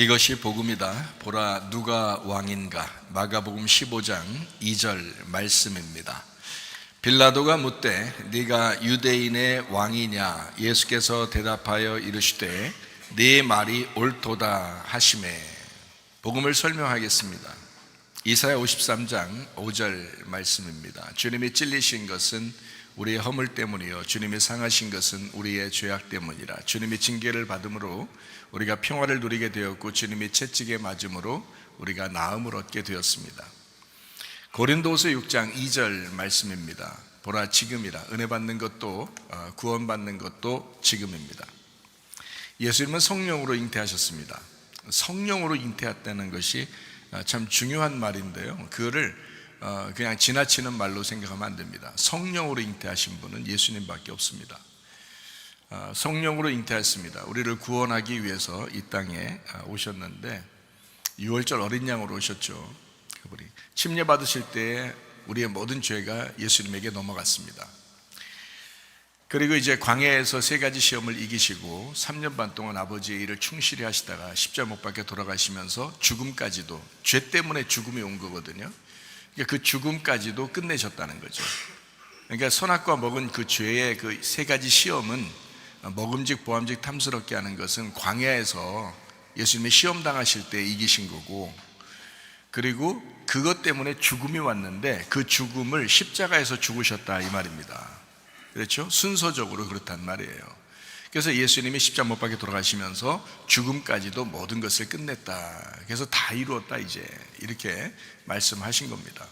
이것이 복음이다. 보라 누가 왕인가. 마가복음 15장 2절 말씀입니다. 빌라도가 묻되 네가 유대인의 왕이냐. 예수께서 대답하여 이르시되 네 말이 옳도다 하시매. 복음을 설명하겠습니다. 이사야 53장 5절 말씀입니다. 주님이 찔리신 것은 우리의 허물 때문이요 주님이 상하신 것은 우리의 죄악 때문이라. 주님이 징계를 받음으로 우리가 평화를 누리게 되었고 주님이 채찍에 맞음으로 우리가 나음을 얻게 되었습니다. 고린도후서 6장 2절 말씀입니다. 보라 지금이라. 은혜 받는 것도 구원 받는 것도 지금입니다. 예수님은 성령으로 잉태하셨습니다. 성령으로 잉태했다는 것이 참 중요한 말인데요, 그거를 그냥 지나치는 말로 생각하면 안 됩니다. 성령으로 잉태하신 분은 예수님밖에 없습니다. 성령으로 잉태했습니다. 우리를 구원하기 위해서 이 땅에 오셨는데 6월절 어린 양으로 오셨죠. 그분이 침례 받으실 때에 우리의 모든 죄가 예수님에게 넘어갔습니다. 그리고 이제 광야에서 세 가지 시험을 이기시고 3년 반 동안 아버지의 일을 충실히 하시다가 십자가 못 박혀 돌아가시면서 죽음까지도, 죄 때문에 죽음이 온 거거든요. 그러니까 그 죽음까지도 끝내셨다는 거죠. 그러니까 선악과 먹은 그 죄의 그 세 가지 시험은 먹음직 보암직 탐스럽게 하는 것은 광야에서 예수님이 시험 당하실 때 이기신 거고, 그리고 그것 때문에 죽음이 왔는데 그 죽음을 십자가에서 죽으셨다 이 말입니다. 그렇죠? 순서적으로 그렇단 말이에요. 그래서 예수님이 십자가 못 박혀 돌아가시면서 죽음까지도 모든 것을 끝냈다. 그래서 다 이루었다 이제 이렇게 말씀하신 겁니다.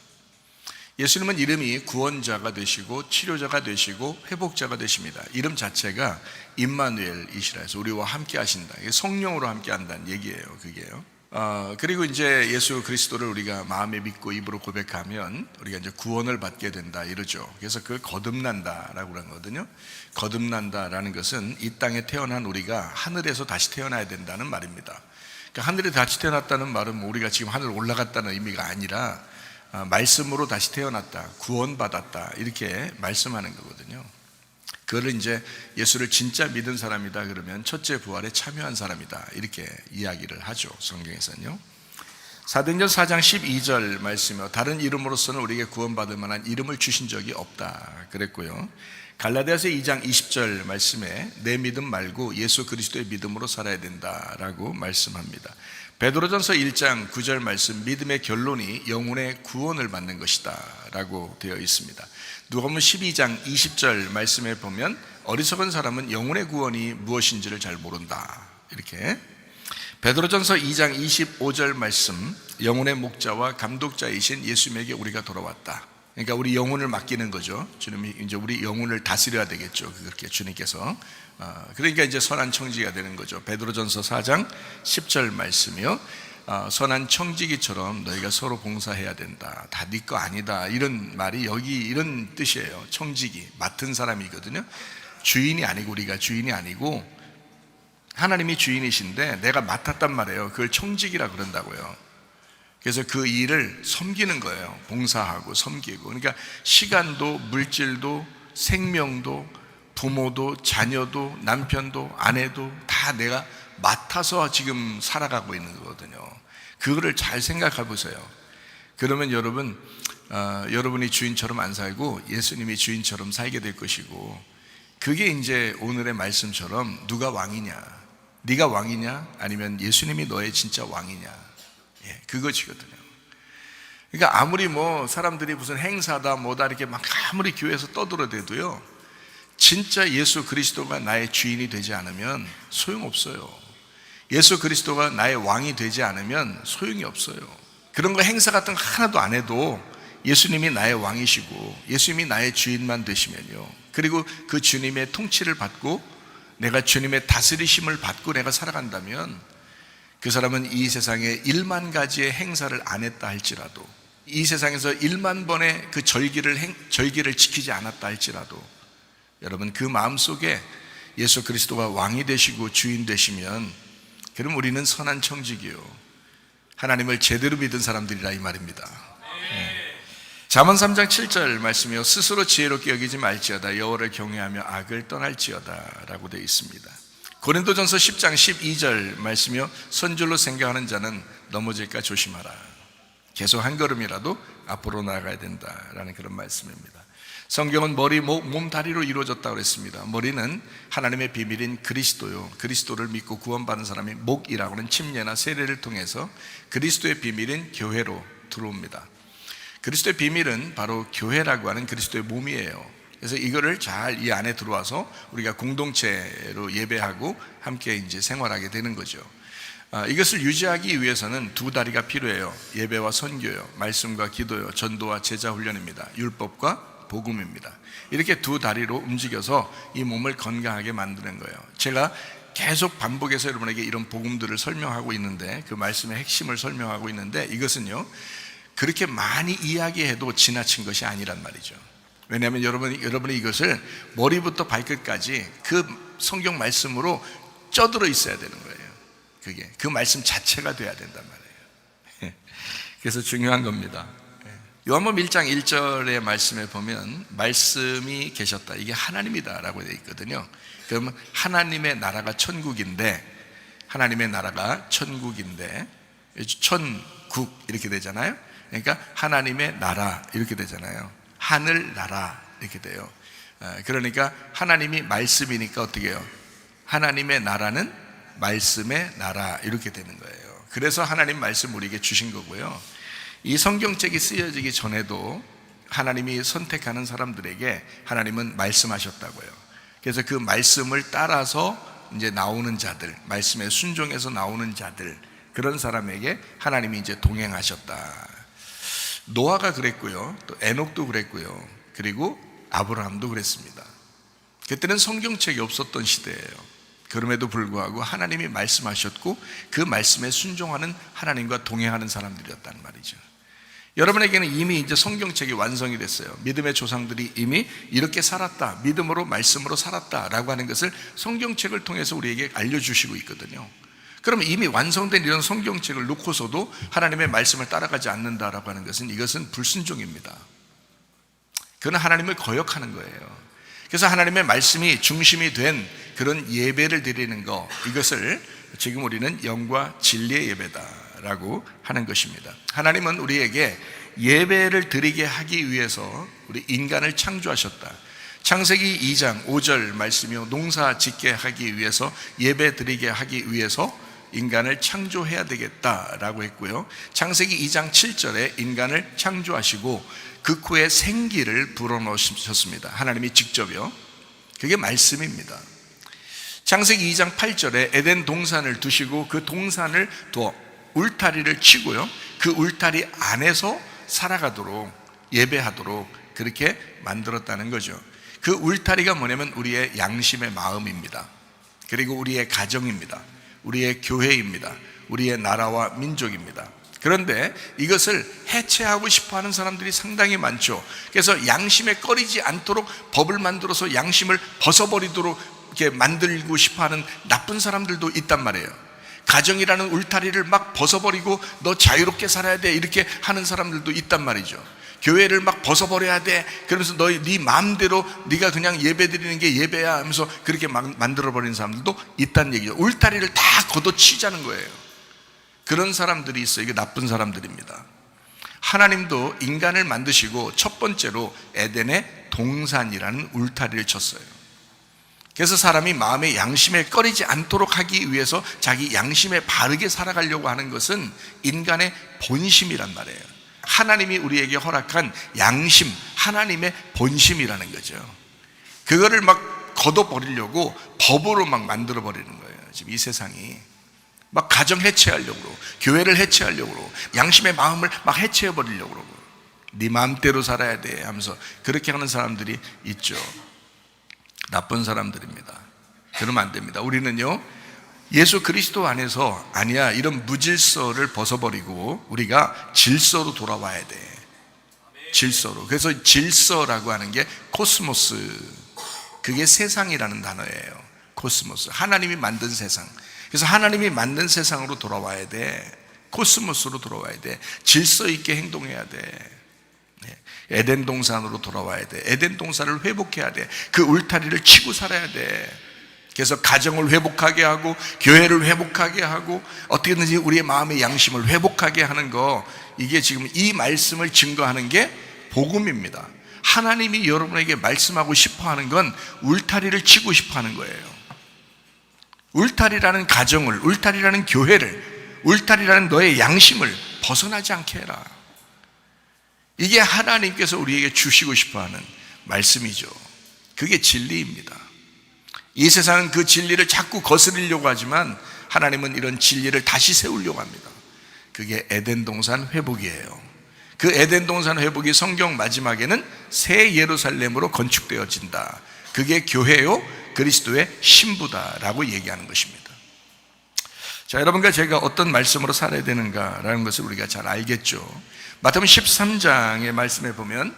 예수님은 이름이 구원자가 되시고 치료자가 되시고 회복자가 되십니다. 이름 자체가 임마누엘이시라 해서 우리와 함께 하신다. 성령으로 함께 한다는 얘기예요. 그게요. 그리고 이제 예수 그리스도를 우리가 마음에 믿고 입으로 고백하면 우리가 이제 구원을 받게 된다 이러죠. 그래서 그걸 거듭난다라고 그러거든요. 거듭난다라는 것은 이 땅에 태어난 우리가 하늘에서 다시 태어나야 된다는 말입니다. 그러니까 하늘에 다시 태어났다는 말은 우리가 지금 하늘 올라갔다는 의미가 아니라 말씀으로 다시 태어났다, 구원받았다 이렇게 말씀하는 거거든요. 그거를 이제 예수를 진짜 믿은 사람이다 그러면 첫째 부활에 참여한 사람이다 이렇게 이야기를 하죠, 성경에서는요. 사도행전 4장 12절 말씀이요 다른 이름으로서는 우리에게 구원받을 만한 이름을 주신 적이 없다 그랬고요. 갈라디아서 2장 20절 말씀에 내 믿음 말고 예수 그리스도의 믿음으로 살아야 된다라고 말씀합니다. 베드로전서 1장 9절 말씀, 믿음의 결론이 영혼의 구원을 받는 것이다 라고 되어 있습니다. 누가복음 12장 20절 말씀에 보면 어리석은 사람은 영혼의 구원이 무엇인지를 잘 모른다 이렇게. 베드로전서 2장 25절 말씀, 영혼의 목자와 감독자이신 예수님에게 우리가 돌아왔다. 그러니까 우리 영혼을 맡기는 거죠. 주님이 이제 우리 영혼을 다스려야 되겠죠. 그렇게 주님께서. 그러니까 이제 선한 청지기가 되는 거죠. 베드로전서 4장 10절 말씀이요. 선한 청지기처럼 너희가 서로 봉사해야 된다. 다 네 거 아니다. 이런 말이 여기 이런 뜻이에요. 청지기, 맡은 사람이거든요. 주인이 아니고, 우리가 주인이 아니고 하나님이 주인이신데 내가 맡았단 말이에요. 그걸 청지기라 그런다고요. 그래서 그 일을 섬기는 거예요. 봉사하고 섬기고. 그러니까 시간도 물질도 생명도 부모도 자녀도 남편도 아내도 다 내가 맡아서 지금 살아가고 있는 거거든요. 그거를 잘 생각해 보세요. 그러면 여러분, 여러분이 주인처럼 안 살고 예수님이 주인처럼 살게 될 것이고, 그게 이제 오늘의 말씀처럼 누가 왕이냐, 네가 왕이냐 아니면 예수님이 너의 진짜 왕이냐, 그것이거든요. 그러니까 아무리 뭐 사람들이 무슨 행사다 뭐다 이렇게 막 아무리 교회에서 떠들어대도요, 진짜 예수 그리스도가 나의 주인이 되지 않으면 소용없어요. 예수 그리스도가 나의 왕이 되지 않으면 소용이 없어요. 그런 거 행사 같은 거 하나도 안 해도 예수님이 나의 왕이시고 예수님이 나의 주인만 되시면요, 그리고 그 주님의 통치를 받고 내가 주님의 다스리심을 받고 내가 살아간다면 그 사람은 이 세상에 1만 가지의 행사를 안 했다 할지라도, 이 세상에서 1만 번의 그 절기를 지키지 않았다 할지라도, 여러분 그 마음속에 예수 그리스도가 왕이 되시고 주인 되시면 그럼 우리는 선한 청지기요, 하나님을 제대로 믿은 사람들이라 이 말입니다. 잠언 3장 7절 말씀이요 스스로 지혜롭게 여기지 말지어다 여호와를 경외하며 악을 떠날지어다 라고 되어 있습니다. 고린도전서 10장 12절 말씀이요, 선줄로 생각하는 자는 넘어질까 조심하라. 계속 한 걸음이라도 앞으로 나아가야 된다라는 그런 말씀입니다. 성경은 머리, 목, 몸, 다리로 이루어졌다고 그랬습니다. 머리는 하나님의 비밀인 그리스도요, 그리스도를 믿고 구원받은 사람이 목이라고 하는 침례나 세례를 통해서 그리스도의 비밀인 교회로 들어옵니다. 그리스도의 비밀은 바로 교회라고 하는 그리스도의 몸이에요. 그래서 이거를 잘 이 안에 들어와서 우리가 공동체로 예배하고 함께 이제 생활하게 되는 거죠. 이것을 유지하기 위해서는 두 다리가 필요해요. 예배와 선교요, 말씀과 기도요, 전도와 제자 훈련입니다. 율법과 복음입니다. 이렇게 두 다리로 움직여서 이 몸을 건강하게 만드는 거예요. 제가 계속 반복해서 여러분에게 이런 복음들을 설명하고 있는데, 그 말씀의 핵심을 설명하고 있는데, 이것은요 그렇게 많이 이야기해도 지나친 것이 아니란 말이죠. 왜냐하면 여러분이 이것을 머리부터 발끝까지 그 성경 말씀으로 쪄들어 있어야 되는 거예요. 그게 그 말씀 자체가 돼야 된단 말이에요. 그래서 중요한 겁니다. 요한복음 1장 1절의 말씀에 보면 말씀이 계셨다, 이게 하나님이다 라고 되어 있거든요. 그러면 하나님의 나라가 천국인데, 하나님의 나라가 천국인데, 천국 이렇게 되잖아요. 그러니까 하나님의 나라 이렇게 되잖아요. 하늘나라 이렇게 돼요. 그러니까 하나님이 말씀이니까 어떻게 해요? 하나님의 나라는 말씀의 나라 이렇게 되는 거예요. 그래서 하나님 말씀 우리에게 주신 거고요. 이 성경책이 쓰여지기 전에도 하나님이 선택하는 사람들에게 하나님은 말씀하셨다고요. 그래서 그 말씀을 따라서 이제 나오는 자들, 말씀에 순종해서 나오는 자들, 그런 사람에게 하나님이 이제 동행하셨다. 노아가 그랬고요, 또 에녹도 그랬고요, 그리고 아브라함도 그랬습니다. 그때는 성경책이 없었던 시대예요. 그럼에도 불구하고 하나님이 말씀하셨고 그 말씀에 순종하는 하나님과 동행하는 사람들이었단 말이죠. 여러분에게는 이미 이제 성경책이 완성이 됐어요. 믿음의 조상들이 이미 이렇게 살았다, 믿음으로 말씀으로 살았다라고 하는 것을 성경책을 통해서 우리에게 알려주시고 있거든요. 그러면 이미 완성된 이런 성경책을 놓고서도 하나님의 말씀을 따라가지 않는다라고 하는 것은, 이것은 불순종입니다. 그건 하나님을 거역하는 거예요. 그래서 하나님의 말씀이 중심이 된 그런 예배를 드리는 거, 이것을 지금 우리는 영과 진리의 예배다라고 하는 것입니다. 하나님은 우리에게 예배를 드리게 하기 위해서 우리 인간을 창조하셨다. 창세기 2장 5절 말씀이요, 농사 짓게 하기 위해서, 예배 드리게 하기 위해서 인간을 창조해야 되겠다라고 했고요. 창세기 2장 7절에 인간을 창조하시고 그 코에 생기를 불어넣으셨습니다. 하나님이 직접요. 그게 말씀입니다. 창세기 2장 8절에 에덴 동산을 두시고 그 동산을 두어 울타리를 치고요, 그 울타리 안에서 살아가도록, 예배하도록 그렇게 만들었다는 거죠. 그 울타리가 뭐냐면 우리의 양심의 마음입니다. 그리고 우리의 가정입니다. 우리의 교회입니다. 우리의 나라와 민족입니다. 그런데 이것을 해체하고 싶어하는 사람들이 상당히 많죠. 그래서 양심에 꺼리지 않도록 법을 만들어서 양심을 벗어버리도록 이렇게 만들고 싶어하는 나쁜 사람들도 있단 말이에요. 가정이라는 울타리를 막 벗어버리고 너 자유롭게 살아야 돼 이렇게 하는 사람들도 있단 말이죠. 교회를 막 벗어버려야 돼, 그러면서 네 마음대로 네가 그냥 예배드리는 게 예배야 하면서 그렇게 막 만들어버리는 사람들도 있다는 얘기죠. 울타리를 다 걷어치자는 거예요. 그런 사람들이 있어요. 이게 나쁜 사람들입니다. 하나님도 인간을 만드시고 첫 번째로 에덴의 동산이라는 울타리를 쳤어요. 그래서 사람이 마음의 양심에 꺼리지 않도록 하기 위해서 자기 양심에 바르게 살아가려고 하는 것은 인간의 본심이란 말이에요. 하나님이 우리에게 허락한 양심, 하나님의 본심이라는 거죠. 그거를 막 걷어버리려고 법으로 막 만들어버리는 거예요. 지금 이 세상이 막 가정 해체하려고, 교회를 해체하려고, 양심의 마음을 막 해체해버리려고 그러고, 네 마음대로 살아야 돼 하면서 그렇게 하는 사람들이 있죠. 나쁜 사람들입니다. 그러면 안 됩니다. 우리는요, 예수 그리스도 안에서 아니야, 이런 무질서를 벗어버리고 우리가 질서로 돌아와야 돼. 질서로. 그래서 질서라고 하는 게 코스모스, 그게 세상이라는 단어예요. 코스모스, 하나님이 만든 세상. 그래서 하나님이 만든 세상으로 돌아와야 돼. 코스모스로 돌아와야 돼. 질서 있게 행동해야 돼. 에덴 동산으로 돌아와야 돼. 에덴 동산을 회복해야 돼. 그 울타리를 치고 살아야 돼. 그래서 가정을 회복하게 하고 교회를 회복하게 하고 어떻게든지 우리의 마음의 양심을 회복하게 하는 거, 이게 지금 이 말씀을 증거하는 게 복음입니다. 하나님이 여러분에게 말씀하고 싶어 하는 건 울타리를 치고 싶어 하는 거예요. 울타리라는 가정을, 울타리라는 교회를, 울타리라는 너의 양심을 벗어나지 않게 해라. 이게 하나님께서 우리에게 주시고 싶어 하는 말씀이죠. 그게 진리입니다. 이 세상은 그 진리를 자꾸 거스르려고 하지만 하나님은 이런 진리를 다시 세우려고 합니다. 그게 에덴 동산 회복이에요. 그 에덴 동산 회복이 성경 마지막에는 새 예루살렘으로 건축되어진다. 그게 교회요 그리스도의 신부다라고 얘기하는 것입니다. 자, 여러분과 제가 어떤 말씀으로 살아야 되는가라는 것을 우리가 잘 알겠죠. 마태복음 13장의 말씀에 보면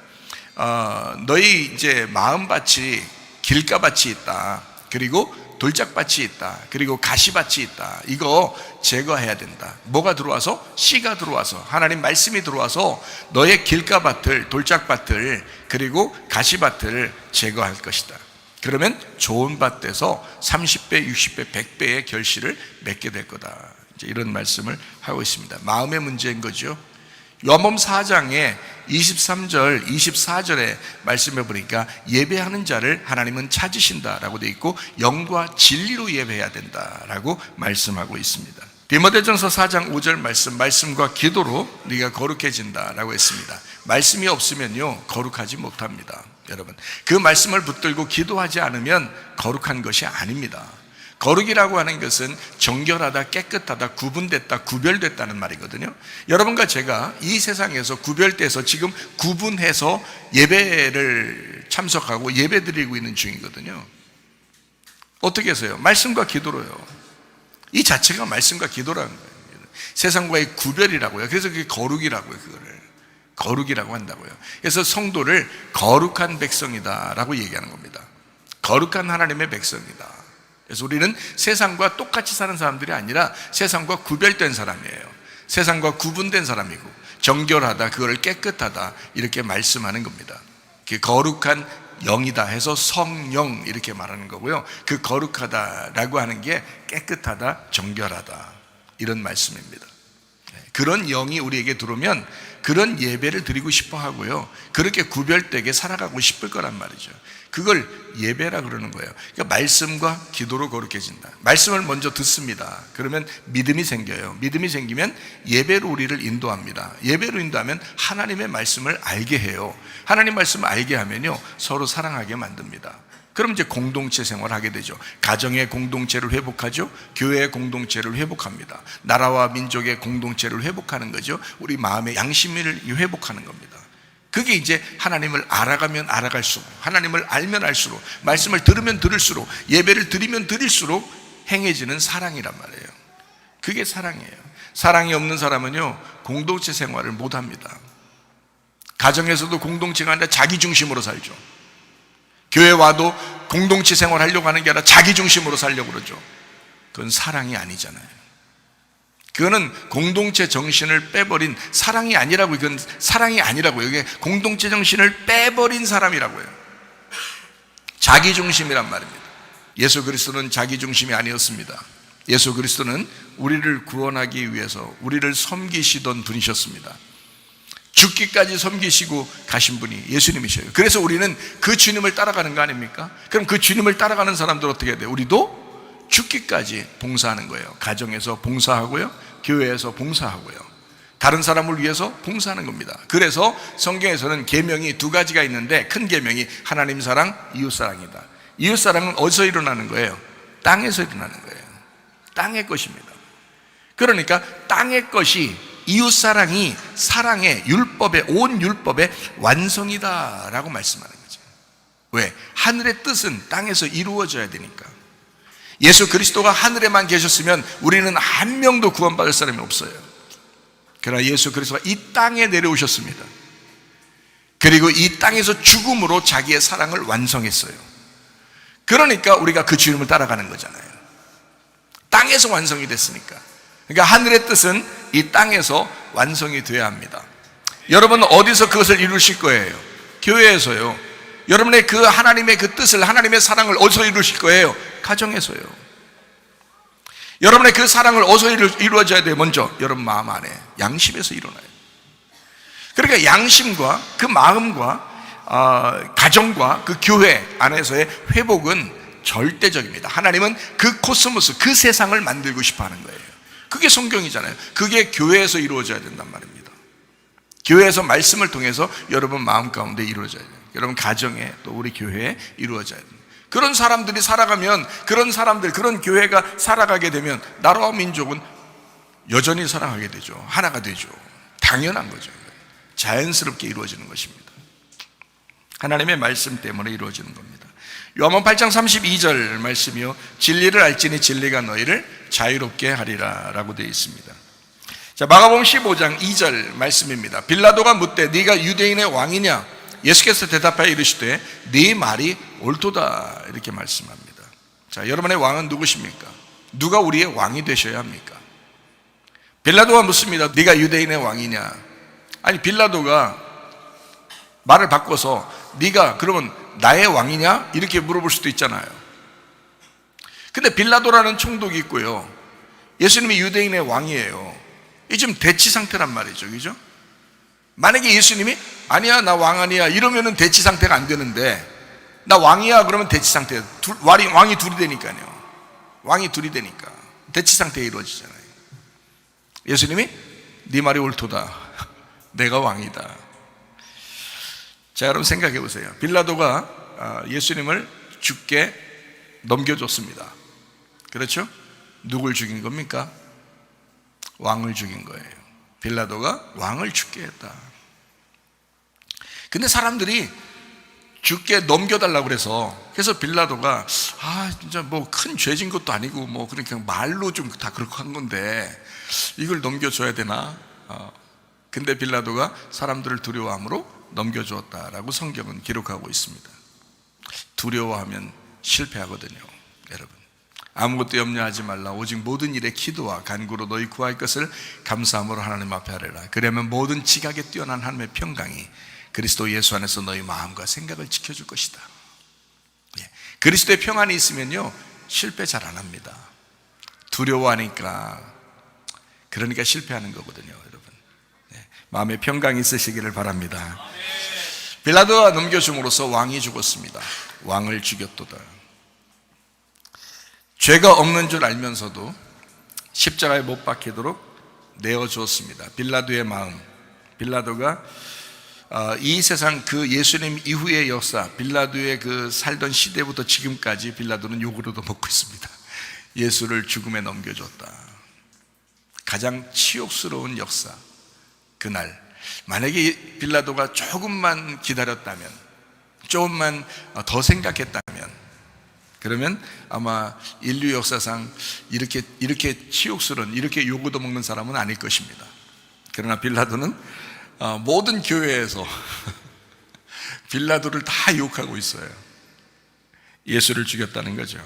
너희 이제 마음밭이 길가밭이 있다. 그리고 돌짝밭이 있다. 그리고 가시밭이 있다. 이거 제거해야 된다. 뭐가 들어와서? 씨가 들어와서, 하나님 말씀이 들어와서 너의 길가밭을, 돌짝밭을, 그리고 가시밭을 제거할 것이다. 그러면 좋은 밭에서 30배, 60배, 100배의 결실을 맺게 될 거다. 이제 이런 말씀을 하고 있습니다. 마음의 문제인 거죠. 요한복음 4장에 23절, 24절에 말씀해 보니까 예배하는 자를 하나님은 찾으신다라고 되어 있고 영과 진리로 예배해야 된다라고 말씀하고 있습니다. 디모데전서 4장 5절 말씀과 기도로 네가 거룩해진다라고 했습니다. 말씀이 없으면요 거룩하지 못합니다. 여러분, 그 말씀을 붙들고 기도하지 않으면 거룩한 것이 아닙니다. 거룩이라고 하는 것은 정결하다, 깨끗하다, 구분됐다, 구별됐다는 말이거든요. 여러분과 제가 이 세상에서 구별돼서 지금 구분해서 예배를 참석하고 예배 드리고 있는 중이거든요. 어떻게 해서요? 말씀과 기도로요. 이 자체가 말씀과 기도라는 거예요. 세상과의 구별이라고요. 그래서 그게 거룩이라고요. 그거를 거룩이라고 한다고요. 그래서 성도를 거룩한 백성이다라고 얘기하는 겁니다. 거룩한 하나님의 백성이다. 그래서 우리는 세상과 똑같이 사는 사람들이 아니라 세상과 구별된 사람이에요. 세상과 구분된 사람이고 정결하다, 그거를 깨끗하다 이렇게 말씀하는 겁니다. 그 거룩한 영이다 해서 성령 이렇게 말하는 거고요. 그 거룩하다라고 하는 게 깨끗하다, 정결하다 이런 말씀입니다. 그런 영이 우리에게 들어오면 그런 예배를 드리고 싶어 하고요. 그렇게 구별되게 살아가고 싶을 거란 말이죠. 그걸 예배라 그러는 거예요. 그러니까 말씀과 기도로 거룩해진다. 말씀을 먼저 듣습니다. 그러면 믿음이 생겨요. 믿음이 생기면 예배로 우리를 인도합니다. 예배로 인도하면 하나님의 말씀을 알게 해요. 하나님 말씀을 알게 하면요 서로 사랑하게 만듭니다. 그럼 이제 공동체 생활을 하게 되죠. 가정의 공동체를 회복하죠. 교회의 공동체를 회복합니다. 나라와 민족의 공동체를 회복하는 거죠. 우리 마음의 양심을 회복하는 겁니다. 그게 이제 하나님을 알아가면 알아갈수록, 하나님을 알면 알수록, 말씀을 들으면 들을수록, 예배를 드리면 드릴수록 행해지는 사랑이란 말이에요. 그게 사랑이에요. 사랑이 없는 사람은요 공동체 생활을 못합니다. 가정에서도 공동체가 아니라 자기 중심으로 살죠. 교회 와도 공동체 생활 하려고 하는 게 아니라 자기 중심으로 살려고 그러죠. 그건 사랑이 아니잖아요. 그거는 공동체 정신을 빼버린 사랑이 아니라고요. 이건 사랑이 아니라고요. 이게 공동체 정신을 빼버린 사람이라고요. 자기 중심이란 말입니다. 예수 그리스도는 자기 중심이 아니었습니다. 예수 그리스도는 우리를 구원하기 위해서 우리를 섬기시던 분이셨습니다. 죽기까지 섬기시고 가신 분이 예수님이셔요. 그래서 우리는 그 주님을 따라가는 거 아닙니까? 그럼 그 주님을 따라가는 사람들 어떻게 해야 돼요? 우리도 죽기까지 봉사하는 거예요. 가정에서 봉사하고요, 교회에서 봉사하고요, 다른 사람을 위해서 봉사하는 겁니다. 그래서 성경에서는 계명이 두 가지가 있는데 큰 계명이 하나님 사랑, 이웃 사랑이다. 이웃 사랑은 어디서 일어나는 거예요? 땅에서 일어나는 거예요. 땅의 것입니다. 그러니까 땅의 것이, 이웃사랑이 사랑의 율법의, 온 율법의 완성이다라고 말씀하는 거죠. 왜? 하늘의 뜻은 땅에서 이루어져야 되니까. 예수 그리스도가 하늘에만 계셨으면 우리는 한 명도 구원받을 사람이 없어요. 그러나 예수 그리스도가 이 땅에 내려오셨습니다. 그리고 이 땅에서 죽음으로 자기의 사랑을 완성했어요. 그러니까 우리가 그 주님을 따라가는 거잖아요. 땅에서 완성이 됐으니까. 그러니까 하늘의 뜻은 이 땅에서 완성이 되어야 합니다. 여러분 어디서 그것을 이루실 거예요? 교회에서요. 여러분의 그 하나님의 그 뜻을, 하나님의 사랑을 어디서 이루실 거예요? 가정에서요. 여러분의 그 사랑을 어디서 이루어져야 돼요? 먼저 여러분 마음 안에 양심에서 일어나요. 그러니까 양심과 그 마음과 가정과 그 교회 안에서의 회복은 절대적입니다. 하나님은 그 코스모스, 그 세상을 만들고 싶어 하는 거예요. 그게 성경이잖아요. 그게 교회에서 이루어져야 된단 말입니다. 교회에서 말씀을 통해서 여러분 마음 가운데 이루어져야 돼요. 여러분 가정에 또 우리 교회에 이루어져야 돼요. 그런 사람들이 살아가면, 그런 사람들, 그런 교회가 살아가게 되면 나라와 민족은 여전히 사랑하게 되죠. 하나가 되죠. 당연한 거죠. 자연스럽게 이루어지는 것입니다. 하나님의 말씀 때문에 이루어지는 겁니다. 요한복음 8장 32절 말씀이요, 진리를 알지니 진리가 너희를 자유롭게 하리라 라고 되어 있습니다. 자, 마가복음 15장 2절 말씀입니다. 빌라도가 묻되 네가 유대인의 왕이냐? 예수께서 대답하여 이르시되 네 말이 옳도다 이렇게 말씀합니다. 자, 여러분의 왕은 누구십니까? 누가 우리의 왕이 되셔야 합니까? 빌라도가 묻습니다. 네가 유대인의 왕이냐? 아니, 빌라도가 말을 바꿔서 네가 그러면 나의 왕이냐? 이렇게 물어볼 수도 있잖아요. 근데 빌라도라는 총독이 있고요, 예수님이 유대인의 왕이에요. 이 지금 대치 상태란 말이죠, 그죠? 만약에 예수님이 아니야 나 왕 아니야 이러면은 대치 상태가 안 되는데, 나 왕이야 그러면 대치 상태, 왕이 둘이 되니까요. 왕이 둘이 되니까 대치 상태가 이루어지잖아요. 예수님이 네 말이 옳도다, 내가 왕이다. 자, 여러분 생각해 보세요. 빌라도가 예수님을 죽게 넘겨줬습니다. 그렇죠? 누굴 죽인 겁니까? 왕을 죽인 거예요. 빌라도가 왕을 죽게 했다. 근데 사람들이 죽게 넘겨달라고 그래서 빌라도가 진짜 뭐 큰 죄진 것도 아니고 뭐 그냥 말로 좀 다 그렇게 한 건데 이걸 넘겨줘야 되나? 근데 빌라도가 사람들을 두려워함으로 넘겨주었다라고 성경은 기록하고 있습니다. 두려워하면 실패하거든요, 여러분. 아무것도 염려하지 말라. 오직 모든 일에 기도와 간구로 너희 구할 것을 감사함으로 하나님 앞에 하리라. 그러면 모든 지각에 뛰어난 하나님의 평강이 그리스도 예수 안에서 너희 마음과 생각을 지켜줄 것이다. 그리스도의 평안이 있으면요, 실패 잘 안 합니다. 두려워하니까, 그러니까 실패하는 거거든요, 여러분. 마음의 평강이 있으시기를 바랍니다. 빌라도가 넘겨줌으로써 왕이 죽었습니다. 왕을 죽였도다. 죄가 없는 줄 알면서도 십자가에 못 박히도록 내어주었습니다. 빌라도의 마음, 빌라도가 이 세상 그 예수님 이후의 역사, 빌라도의 그 살던 시대부터 지금까지 빌라도는 욕으로도 먹고 있습니다. 예수를 죽음에 넘겨줬다. 가장 치욕스러운 역사. 그날 만약에 빌라도가 조금만 기다렸다면, 조금만 더 생각했다면, 그러면 아마 인류 역사상 이렇게 치욕스러운, 이렇게 욕을 먹는 사람은 아닐 것입니다. 그러나 빌라도는 모든 교회에서 빌라도를 다 욕하고 있어요. 예수를 죽였다는 거죠.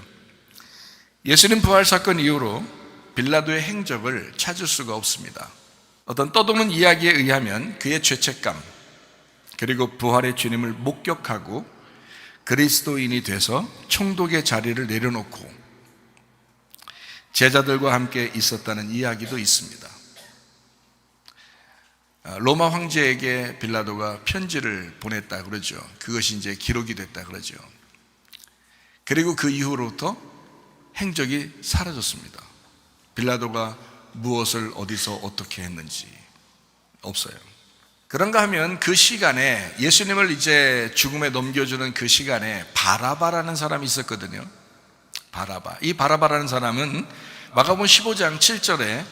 예수님 부활 사건 이후로 빌라도의 행적을 찾을 수가 없습니다. 어떤 떠도는 이야기에 의하면 그의 죄책감, 그리고 부활의 주님을 목격하고 그리스도인이 돼서 총독의 자리를 내려놓고 제자들과 함께 있었다는 이야기도 있습니다. 로마 황제에게 빌라도가 편지를 보냈다 그러죠. 그것이 이제 기록이 됐다 그러죠. 그리고 그 이후로부터 행적이 사라졌습니다. 빌라도가 무엇을 어디서 어떻게 했는지 없어요. 그런가 하면 그 시간에, 예수님을 이제 죽음에 넘겨주는 그 시간에 바라바라는 사람이 있었거든요. 바라바. 이 바라바라는 사람은 마가복음 15장 7절에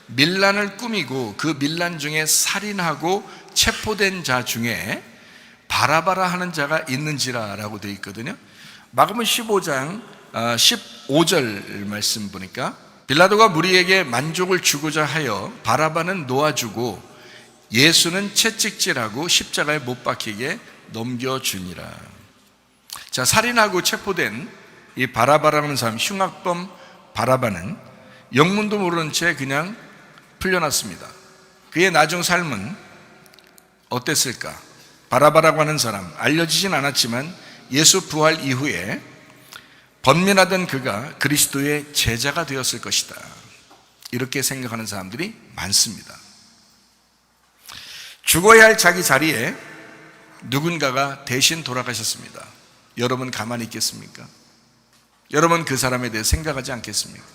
밀란을 꾸미고 그 밀란 중에 살인하고 체포된 자 중에 바라바라 하는 자가 있는지라 라고 되어 있거든요. 마가복음 15장 15절 말씀 보니까 빌라도가 무리에게 만족을 주고자 하여 바라바는 놓아주고 예수는 채찍질하고 십자가에 못 박히게 넘겨주니라. 자, 살인하고 체포된 이 바라바라는 사람, 흉악범 바라바는 영문도 모르는 채 그냥 풀려났습니다. 그의 나중 삶은 어땠을까? 바라바라고 하는 사람, 알려지진 않았지만 예수 부활 이후에 번민하던 그가 그리스도의 제자가 되었을 것이다. 이렇게 생각하는 사람들이 많습니다. 죽어야 할 자기 자리에 누군가가 대신 돌아가셨습니다. 여러분 가만히 있겠습니까? 여러분 그 사람에 대해 생각하지 않겠습니까?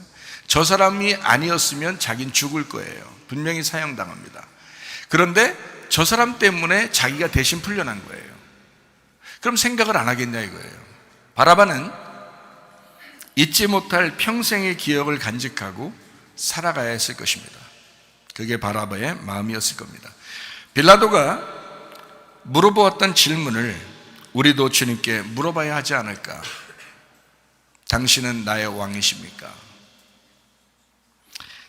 저 사람이 아니었으면 자긴 죽을 거예요. 분명히 사형당합니다. 그런데 저 사람 때문에 자기가 대신 풀려난 거예요. 그럼 생각을 안 하겠냐 이거예요. 바라바는 잊지 못할 평생의 기억을 간직하고 살아가야 했을 것입니다. 그게 바라바의 마음이었을 겁니다. 빌라도가 물어보았던 질문을 우리도 주님께 물어봐야 하지 않을까? 당신은 나의 왕이십니까?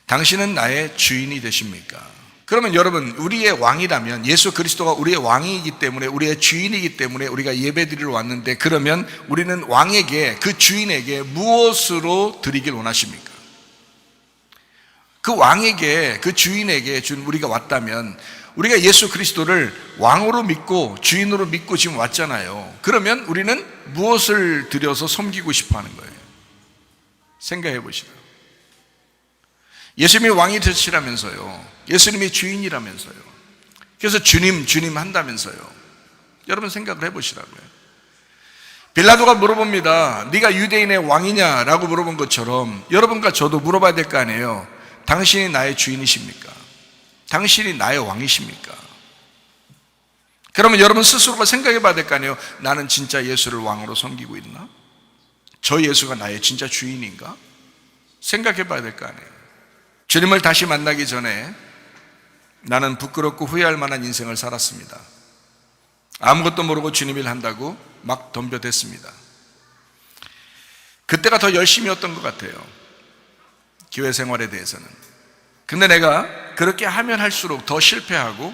당신은 나의 주인이 되십니까? 그러면 여러분, 우리의 왕이라면, 예수 그리스도가 우리의 왕이기 때문에, 우리의 주인이기 때문에 우리가 예배드리러 왔는데, 그러면 우리는 왕에게, 그 주인에게 무엇으로 드리길 원하십니까? 그 왕에게, 그 주인에게 우리가 왔다면, 우리가 예수 그리스도를 왕으로 믿고 주인으로 믿고 지금 왔잖아요. 그러면 우리는 무엇을 드려서 섬기고 싶어 하는 거예요? 생각해 보시라. 예수님이 왕이 되시라면서요. 예수님이 주인이라면서요. 그래서 주님 한다면서요. 여러분 생각을 해 보시라고요. 빌라도가 물어봅니다. 네가 유대인의 왕이냐라고 물어본 것처럼 여러분과 저도 물어봐야 될 거 아니에요. 당신이 나의 주인이십니까? 당신이 나의 왕이십니까? 그러면 여러분 스스로가 생각해 봐야 될 거 아니에요. 나는 진짜 예수를 왕으로 섬기고 있나? 저 예수가 나의 진짜 주인인가? 생각해 봐야 될 거 아니에요. 주님을 다시 만나기 전에 나는 부끄럽고 후회할 만한 인생을 살았습니다. 아무것도 모르고 주님 일 한다고 막 덤벼댔습니다. 그때가 더 열심이었던 것 같아요. 교회 생활에 대해서는. 근데 내가 그렇게 하면 할수록 더 실패하고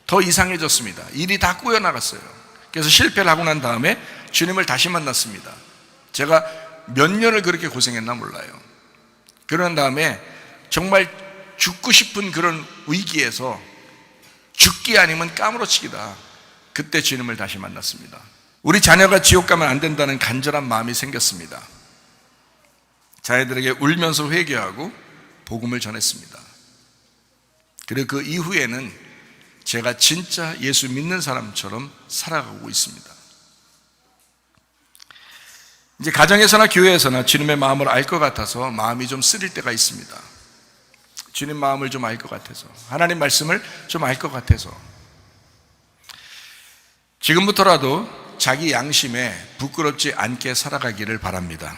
더 이상해졌습니다. 일이 다 꼬여나갔어요. 그래서 실패를 하고 난 다음에 주님을 다시 만났습니다. 제가 몇 년을 그렇게 고생했나 몰라요. 그런 다음에 정말 죽고 싶은 그런 위기에서 죽기 아니면 까무러치기다. 그때 주님을 다시 만났습니다. 우리 자녀가 지옥 가면 안 된다는 간절한 마음이 생겼습니다. 자녀들에게 울면서 회개하고 복음을 전했습니다. 그리고 그 이후에는 제가 진짜 예수 믿는 사람처럼 살아가고 있습니다. 이제 가정에서나 교회에서나 주님의 마음을 알 것 같아서 마음이 좀 쓰릴 때가 있습니다. 주님 마음을 좀 알 것 같아서, 하나님 말씀을 좀 알 것 같아서, 지금부터라도 자기 양심에 부끄럽지 않게 살아가기를 바랍니다.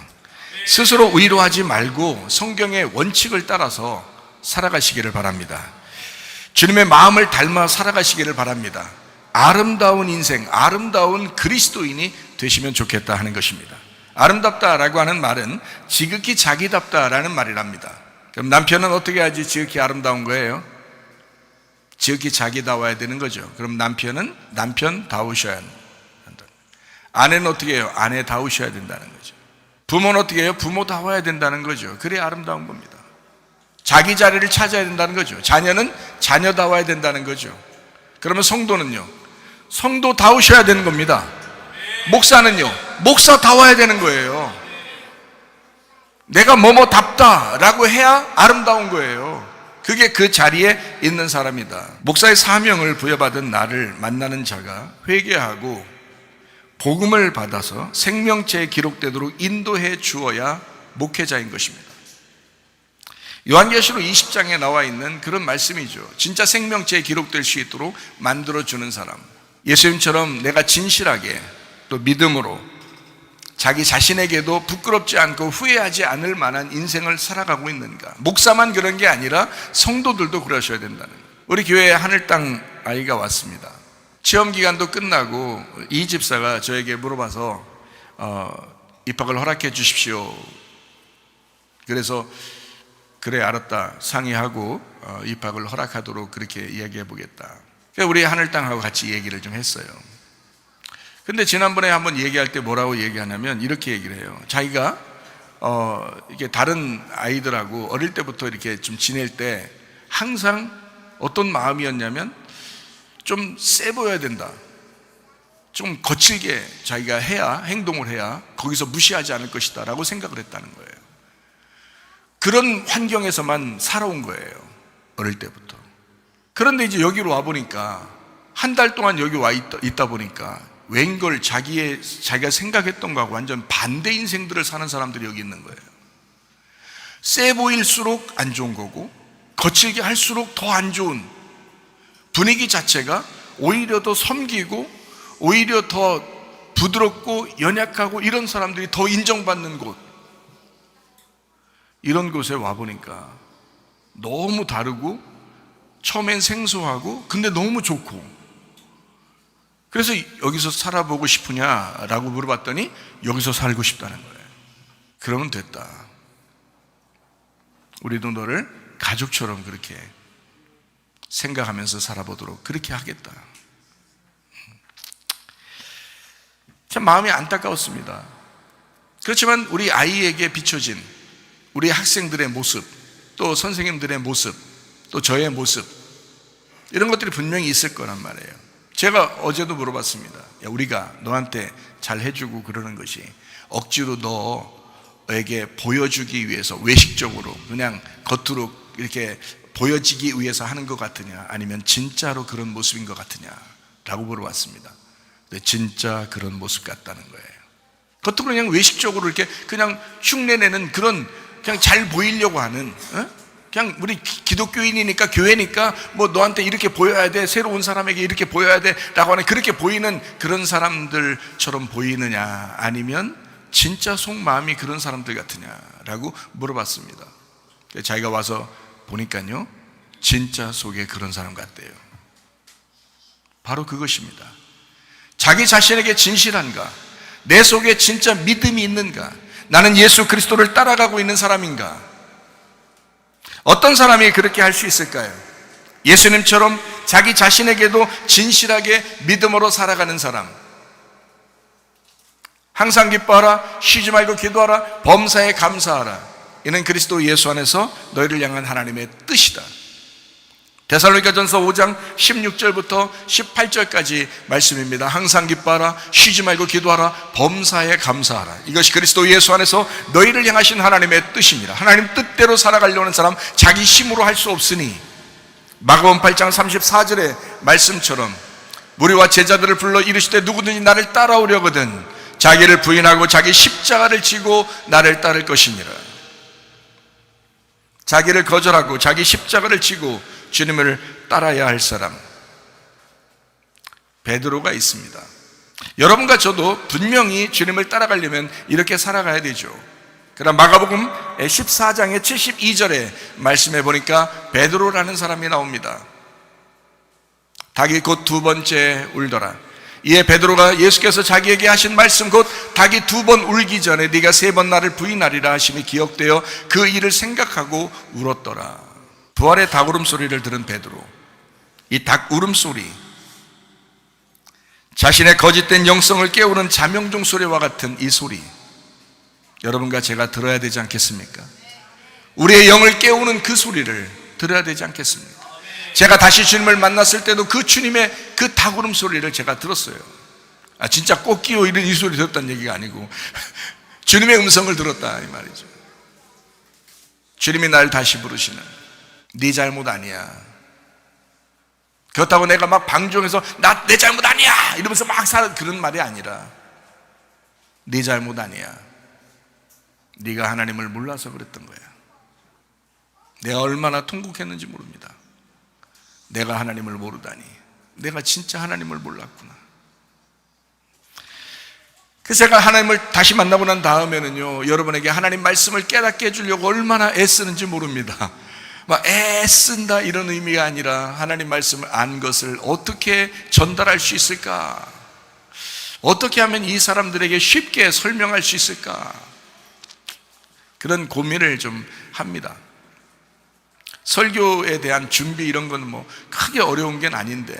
스스로 의로하지 말고 성경의 원칙을 따라서 살아가시기를 바랍니다. 주님의 마음을 닮아 살아가시기를 바랍니다. 아름다운 인생, 아름다운 그리스도인이 되시면 좋겠다 하는 것입니다. 아름답다라고 하는 말은 지극히 자기답다라는 말이랍니다. 그럼 남편은 어떻게 하지 지극히 아름다운 거예요? 지극히 자기다워야 되는 거죠. 그럼 남편은 남편다우셔야 한다. 아내는 어떻게 해요? 아내다우셔야 된다는 거죠. 부모는 어떻게 해요? 부모다워야 된다는 거죠. 그래야 아름다운 겁니다. 자기 자리를 찾아야 된다는 거죠. 자녀는 자녀다워야 된다는 거죠. 그러면 성도는요? 성도다우셔야 되는 겁니다. 목사는요? 목사다워야 되는 거예요. 내가 뭐뭐답다라고 해야 아름다운 거예요. 그게 그 자리에 있는 사람이다. 목사의 사명을 부여받은 나를 만나는 자가 회개하고 복음을 받아서 생명체에 기록되도록 인도해 주어야 목회자인 것입니다. 요한계시록 20장에 나와 있는 그런 말씀이죠. 진짜 생명체에 기록될 수 있도록 만들어주는 사람. 예수님처럼 내가 진실하게 또 믿음으로 자기 자신에게도 부끄럽지 않고 후회하지 않을 만한 인생을 살아가고 있는가. 목사만 그런 게 아니라 성도들도 그러셔야 된다는 거예요. 우리 교회에 하늘 땅 아이가 왔습니다. 체험기간도 끝나고 이 집사가 저에게 물어봐서 입학을 허락해 주십시오. 그래서 그래 알았다 상의하고 입학을 허락하도록 그렇게 이야기해 보겠다. 그래서 우리 하늘 땅하고 같이 얘기를 좀 했어요. 근데 지난번에 한번 얘기할 때 뭐라고 얘기하냐면 이렇게 얘기를 해요. 자기가 이게 다른 아이들하고 어릴 때부터 이렇게 좀 지낼 때 항상 어떤 마음이었냐면 좀 세 보여야 된다. 좀 거칠게 자기가 해야, 행동을 해야 거기서 무시하지 않을 것이다 라고 생각을 했다는 거예요. 그런 환경에서만 살아온 거예요, 어릴 때부터. 그런데 이제 여기로 와보니까, 한 달 동안 여기 와 있다 보니까 웬걸 자기가 생각했던 거하고 완전 반대 인생들을 사는 사람들이 여기 있는 거예요. 세 보일수록 안 좋은 거고, 거칠게 할수록 더 안 좋은 분위기 자체가 오히려 더 섬기고, 오히려 더 부드럽고 연약하고, 이런 사람들이 더 인정받는 곳, 이런 곳에 와보니까 너무 다르고, 처음엔 생소하고, 근데 너무 좋고, 그래서 여기서 살아보고 싶으냐라고 물어봤더니 여기서 살고 싶다는 거예요. 그러면 됐다, 우리도 너를 가족처럼 그렇게 생각하면서 살아보도록 그렇게 하겠다. 참 마음이 안타까웠습니다. 그렇지만 우리 아이에게 비춰진 우리 학생들의 모습, 또 선생님들의 모습, 또 저의 모습, 이런 것들이 분명히 있을 거란 말이에요. 제가 어제도 물어봤습니다. 야, 우리가 너한테 잘 해주고 그러는 것이 억지로 너에게 보여주기 위해서, 외식적으로 그냥 겉으로 이렇게 보여지기 위해서 하는 것 같으냐, 아니면 진짜로 그런 모습인 것 같으냐 라고 물어봤습니다. 근데 진짜 그런 모습 같다는 거예요. 겉으로 그냥 외식적으로 이렇게 그냥 흉내내는 그런, 그냥 잘 보이려고 하는, 그냥 우리 기독교인이니까, 교회니까 뭐 너한테 이렇게 보여야 돼, 새로운 사람에게 이렇게 보여야 돼 라고 하는, 그렇게 보이는 그런 사람들처럼 보이느냐, 아니면 진짜 속마음이 그런 사람들 같으냐 라고 물어봤습니다. 자기가 와서 보니까요, 진짜 속에 그런 사람 같대요. 바로 그것입니다. 자기 자신에게 진실한가? 내 속에 진짜 믿음이 있는가? 나는 예수 그리스도를 따라가고 있는 사람인가? 어떤 사람이 그렇게 할 수 있을까요? 예수님처럼 자기 자신에게도 진실하게 믿음으로 살아가는 사람. 항상 기뻐하라, 쉬지 말고 기도하라, 범사에 감사하라. 이는 그리스도 예수 안에서 너희를 향한 하나님의 뜻이다. 데살로니가전서 5장 16절부터 18절까지 말씀입니다. 항상 기뻐하라, 쉬지 말고 기도하라, 범사에 감사하라. 이것이 그리스도 예수 안에서 너희를 향하신 하나님의 뜻이니라. 하나님 뜻대로 살아가려는 사람 자기 힘으로 할 수 없으니, 마가복음 8장 34절의 말씀처럼 무리와 제자들을 불러 이르시되 누구든지 나를 따라오려거든 자기를 부인하고 자기 십자가를 지고 나를 따를 것이니라. 자기를 거절하고 자기 십자가를 지고 주님을 따라야 할 사람, 베드로가 있습니다. 여러분과 저도 분명히 주님을 따라가려면 이렇게 살아가야 되죠. 그럼 마가복음 14장의 72절에 말씀해 보니까 베드로라는 사람이 나옵니다. 닭이 곧 두 번째 울더라. 이에 베드로가 예수께서 자기에게 하신 말씀, 곧 닭이 두 번 울기 전에 네가 세 번 나를 부인하리라 하심이 기억되어 그 일을 생각하고 울었더라. 부활의 닭 울음소리를 들은 베드로, 이 닭 울음소리, 자신의 거짓된 영성을 깨우는 자명종 소리와 같은 이 소리, 여러분과 제가 들어야 되지 않겠습니까? 우리의 영을 깨우는 그 소리를 들어야 되지 않겠습니까? 제가 다시 주님을 만났을 때도 그 주님의 그 닭 울음소리를 제가 들었어요. 진짜 꽃기호 이런 이 소리 들었다는 얘기가 아니고 주님의 음성을 들었다 이 말이죠. 주님이 나를 다시 부르시는, 네 잘못 아니야. 그렇다고 내가 막 방종해서 내 잘못 아니야 이러면서 막 사는 그런 말이 아니라, 네 잘못 아니야. 네가 하나님을 몰라서 그랬던 거야. 내가 얼마나 통곡했는지 모릅니다. 내가 하나님을 모르다니, 내가 진짜 하나님을 몰랐구나. 그래서 제가 하나님을 다시 만나고 난 다음에는요, 여러분에게 하나님 말씀을 깨닫게 해주려고 얼마나 애쓰는지 모릅니다. 막 애쓴다 이런 의미가 아니라, 하나님 말씀을 안 것을 어떻게 전달할 수 있을까? 어떻게 하면 이 사람들에게 쉽게 설명할 수 있을까? 그런 고민을 좀 합니다. 설교에 대한 준비 이런 건 뭐 크게 어려운 게 아닌데,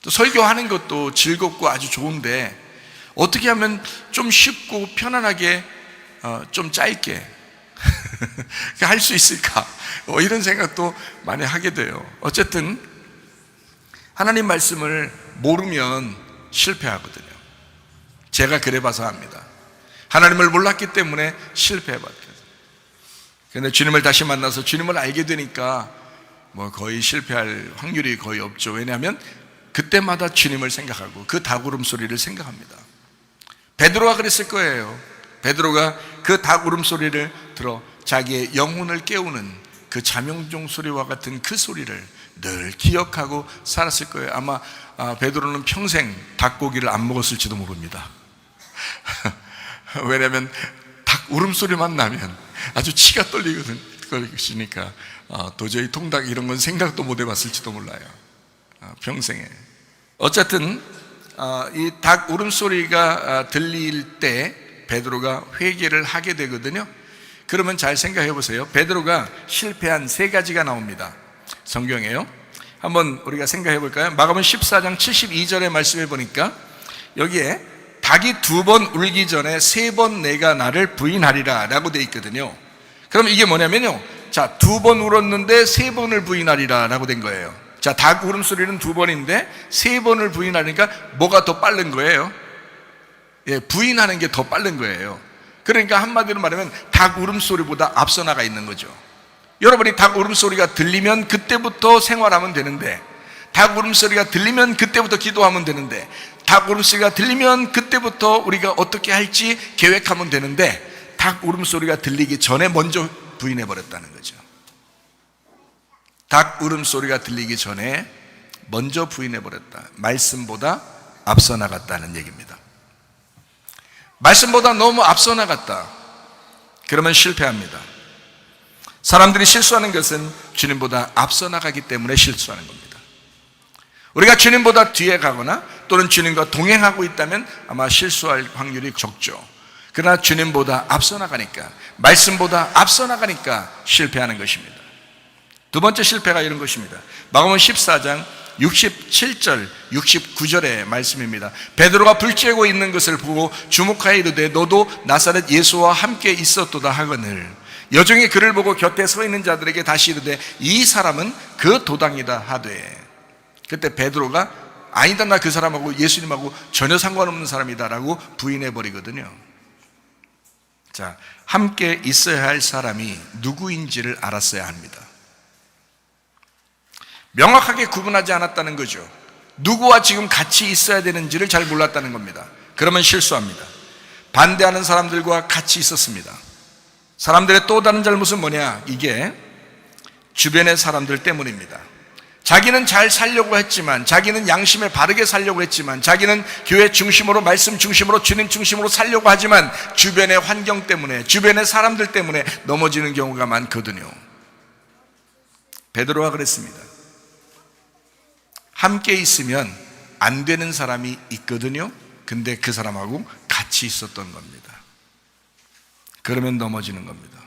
또 설교하는 것도 즐겁고 아주 좋은데 어떻게 하면 좀 쉽고 편안하게 좀 짧게 할 수 있을까? 이런 생각도 많이 하게 돼요. 어쨌든 하나님 말씀을 모르면 실패하거든요. 제가 그래봐서 합니다. 하나님을 몰랐기 때문에 실패해봤거든요. 그런데 주님을 다시 만나서 주님을 알게 되니까 뭐 거의 실패할 확률이 거의 없죠. 왜냐하면 그때마다 주님을 생각하고 그 닭 울음소리를 생각합니다. 베드로가 그랬을 거예요. 베드로가 그 닭 울음소리를 들어 자기의 영혼을 깨우는 그 자명종 소리와 같은 그 소리를 늘 기억하고 살았을 거예요. 아마 베드로는 평생 닭고기를 안 먹었을지도 모릅니다. 왜냐하면 닭 울음소리만 나면 아주 치가 떨리거든요. 도저히 통닭 이런 건 생각도 못 해봤을지도 몰라요. 평생에. 어쨌든 이 닭 울음소리가 들릴 때 베드로가 회개를 하게 되거든요. 그러면 잘 생각해 보세요. 베드로가 실패한 세 가지가 나옵니다. 성경에요. 한번 우리가 생각해 볼까요? 마가복음 14장 72절의 말씀해 보니까 여기에 닭이 2번 울기 전에 3번 내가 나를 부인하리라 라고 되어 있거든요. 그럼 이게 뭐냐면요, 자, 2번 울었는데 3번을 부인하리라 라고 된 거예요. 자, 닭 울음소리는 2번인데 3번을 부인하니까 뭐가 더 빠른 거예요? 예, 부인하는 게 더 빠른 거예요. 그러니까 한마디로 말하면 닭 울음소리보다 앞서 나가 있는 거죠. 여러분이 닭 울음소리가 들리면 그때부터 생활하면 되는데, 닭 울음소리가 들리면 그때부터 기도하면 되는데, 닭 울음소리가 들리면 그때부터 우리가 어떻게 할지 계획하면 되는데, 닭 울음소리가 들리기 전에 먼저 부인해버렸다는 거죠. 닭 울음소리가 들리기 전에 먼저 부인해버렸다. 말씀보다 앞서 나갔다는 얘기입니다. 말씀보다 너무 앞서 나갔다. 그러면 실패합니다. 사람들이 실수하는 것은 주님보다 앞서 나가기 때문에 실수하는 겁니다. 우리가 주님보다 뒤에 가거나 또는 주님과 동행하고 있다면 아마 실수할 확률이 적죠. 그러나 주님보다 앞서 나가니까, 말씀보다 앞서 나가니까 실패하는 것입니다. 두 번째 실패가 이런 것입니다. 마가복음 14장 67절, 69절의 말씀입니다. 베드로가 불 쬐고 있는 것을 보고 주목하여 이르되 너도 나사렛 예수와 함께 있었도다 하거늘 여종이 그를 보고 곁에 서 있는 자들에게 다시 이르되 이 사람은 그 도당이다 하되, 그때 베드로가 아니다, 나 그 사람하고 예수님하고 전혀 상관없는 사람이다 라고 부인해 버리거든요. 자, 함께 있어야 할 사람이 누구인지를 알았어야 합니다. 명확하게 구분하지 않았다는 거죠. 누구와 지금 같이 있어야 되는지를 잘 몰랐다는 겁니다. 그러면 실수합니다. 반대하는 사람들과 같이 있었습니다. 사람들의 또 다른 잘못은 뭐냐? 이게 주변의 사람들 때문입니다. 자기는 잘 살려고 했지만, 자기는 양심에 바르게 살려고 했지만, 자기는 교회 중심으로, 말씀 중심으로, 주님 중심으로 살려고 하지만 주변의 환경 때문에, 주변의 사람들 때문에 넘어지는 경우가 많거든요. 베드로가 그랬습니다. 함께 있으면 안 되는 사람이 있거든요. 근데 그 사람하고 같이 있었던 겁니다. 그러면 넘어지는 겁니다.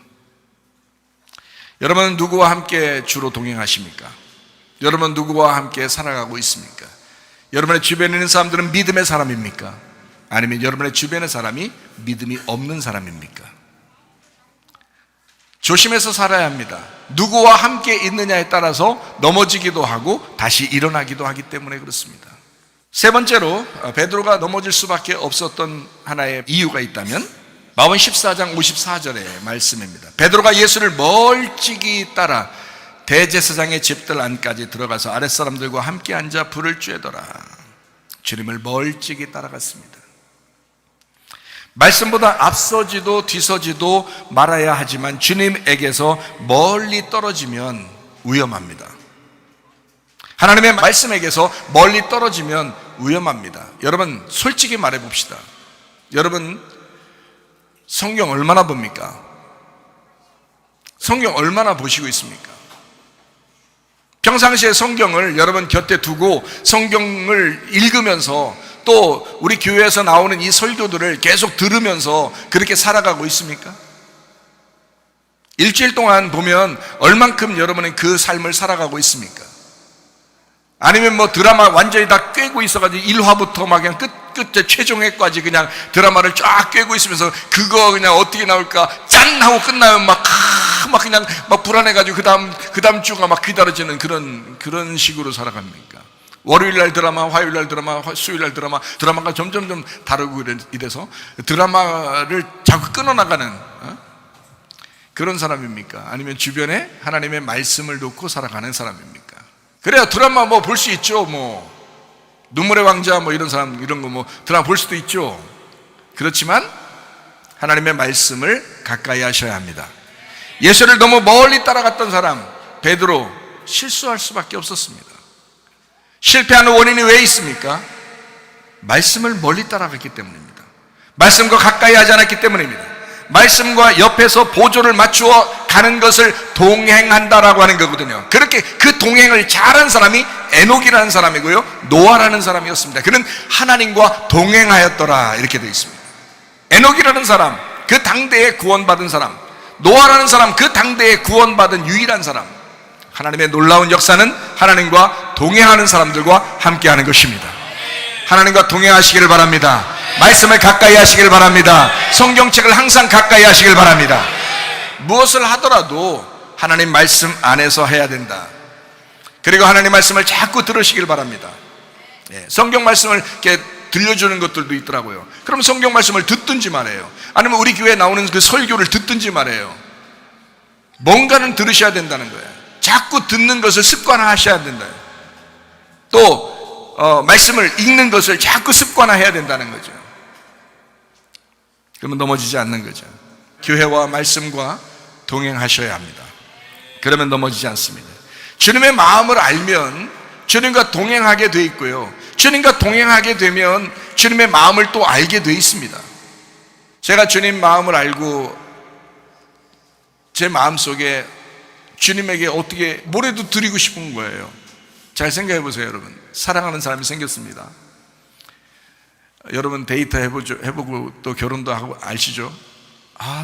여러분은 누구와 함께 주로 동행하십니까? 여러분 누구와 함께 살아가고 있습니까? 여러분의 주변에 있는 사람들은 믿음의 사람입니까? 아니면 여러분의 주변의 사람이 믿음이 없는 사람입니까? 조심해서 살아야 합니다. 누구와 함께 있느냐에 따라서 넘어지기도 하고 다시 일어나기도 하기 때문에 그렇습니다. 세 번째로 베드로가 넘어질 수밖에 없었던 하나의 이유가 있다면 마가복음 14장 54절의 말씀입니다. 베드로가 예수를 멀찍이 따라 대제사장의 집들 안까지 들어가서 아랫사람들과 함께 앉아 불을 쬐더라. 주님을 멀찍이 따라갔습니다. 말씀보다 앞서지도 뒤서지도 말아야 하지만 주님에게서 멀리 떨어지면 위험합니다. 하나님의 말씀에게서 멀리 떨어지면 위험합니다. 여러분 솔직히 말해 봅시다. 여러분 성경 얼마나 봅니까? 성경 얼마나 보시고 있습니까? 평상시에 성경을 여러분 곁에 두고 성경을 읽으면서 또 우리 교회에서 나오는 이 설교들을 계속 들으면서 그렇게 살아가고 있습니까? 일주일 동안 보면 얼만큼 여러분은 그 삶을 살아가고 있습니까? 아니면 뭐 드라마 완전히 다 꿰고 있어가지고 1화부터 막 그냥 끝에 최종회까지 그냥 드라마를 쫙 꿰고 있으면서 그거 그냥 어떻게 나올까 짠 하고 끝나면 막 그냥 막 불안해가지고 그 다음 주가 막 기다려지는 그런 식으로 살아갑니까? 월요일날 드라마, 화요일날 드라마, 수요일날 드라마가 점점 다르고 이래서 드라마를 자꾸 끊어나가는 그런 사람입니까? 아니면 주변에 하나님의 말씀을 놓고 살아가는 사람입니까? 그래야 드라마 뭐 볼 수 있죠. 뭐 눈물의 왕자 뭐 이런 사람 이런 거 뭐 드라마 볼 수도 있죠. 그렇지만 하나님의 말씀을 가까이 하셔야 합니다. 예수를 너무 멀리 따라갔던 사람 베드로 실수할 수밖에 없었습니다. 실패하는 원인이 왜 있습니까? 말씀을 멀리 따라갔기 때문입니다. 말씀과 가까이 하지 않았기 때문입니다. 말씀과 옆에서 보조를 맞추어 가는 것을 동행한다라고 하는 거거든요. 그렇게 그 동행을 잘한 사람이 에녹이라는 사람이고요, 노아라는 사람이었습니다. 그는 하나님과 동행하였더라 이렇게 되어 있습니다. 에녹이라는 사람, 그 당대에 구원받은 사람, 노아라는 사람, 그 당대에 구원받은 유일한 사람. 하나님의 놀라운 역사는 하나님과 동행하는 사람들과 함께하는 것입니다. 하나님과 동행하시기를 바랍니다. 말씀을 가까이 하시길 바랍니다. 성경책을 항상 가까이 하시길 바랍니다. 무엇을 하더라도 하나님 말씀 안에서 해야 된다. 그리고 하나님 말씀을 자꾸 들으시길 바랍니다. 성경 말씀을 이렇게 들려주는 것들도 있더라고요. 그럼 성경 말씀을 듣든지 말해요. 아니면 우리 교회에 나오는 그 설교를 듣든지 말해요. 뭔가는 들으셔야 된다는 거예요. 자꾸 듣는 것을 습관화하셔야 된다. 또 말씀을 읽는 것을 자꾸 습관화해야 된다는 거죠. 그러면 넘어지지 않는 거죠. 교회와 말씀과 동행하셔야 합니다. 그러면 넘어지지 않습니다. 주님의 마음을 알면 주님과 동행하게 돼 있고요, 주님과 동행하게 되면 주님의 마음을 또 알게 돼 있습니다. 제가 주님 마음을 알고 제 마음속에 주님에게 어떻게 뭐라도 드리고 싶은 거예요. 잘 생각해 보세요. 여러분, 사랑하는 사람이 생겼습니다. 여러분 데이트 해보고 또 결혼도 하고 아시죠?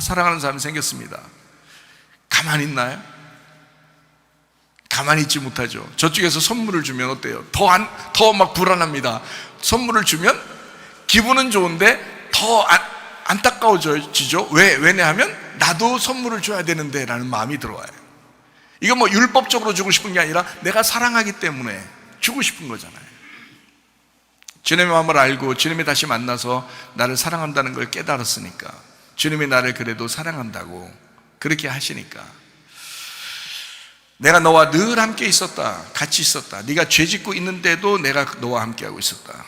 사랑하는 사람이 생겼습니다. 가만히 있나요? 가만히 있지 못하죠. 저쪽에서 선물을 주면 어때요? 더 막 불안합니다. 선물을 주면 기분은 좋은데 더 안타까워지죠. 왜냐하면 나도 선물을 줘야 되는데 라는 마음이 들어와요. 이건 뭐 율법적으로 주고 싶은 게 아니라 내가 사랑하기 때문에 주고 싶은 거잖아요. 주님의 마음을 알고 주님이 다시 만나서 나를 사랑한다는 걸 깨달았으니까, 주님이 나를 그래도 사랑한다고 그렇게 하시니까, 내가 너와 늘 함께 있었다, 같이 있었다, 네가 죄 짓고 있는데도 내가 너와 함께하고 있었다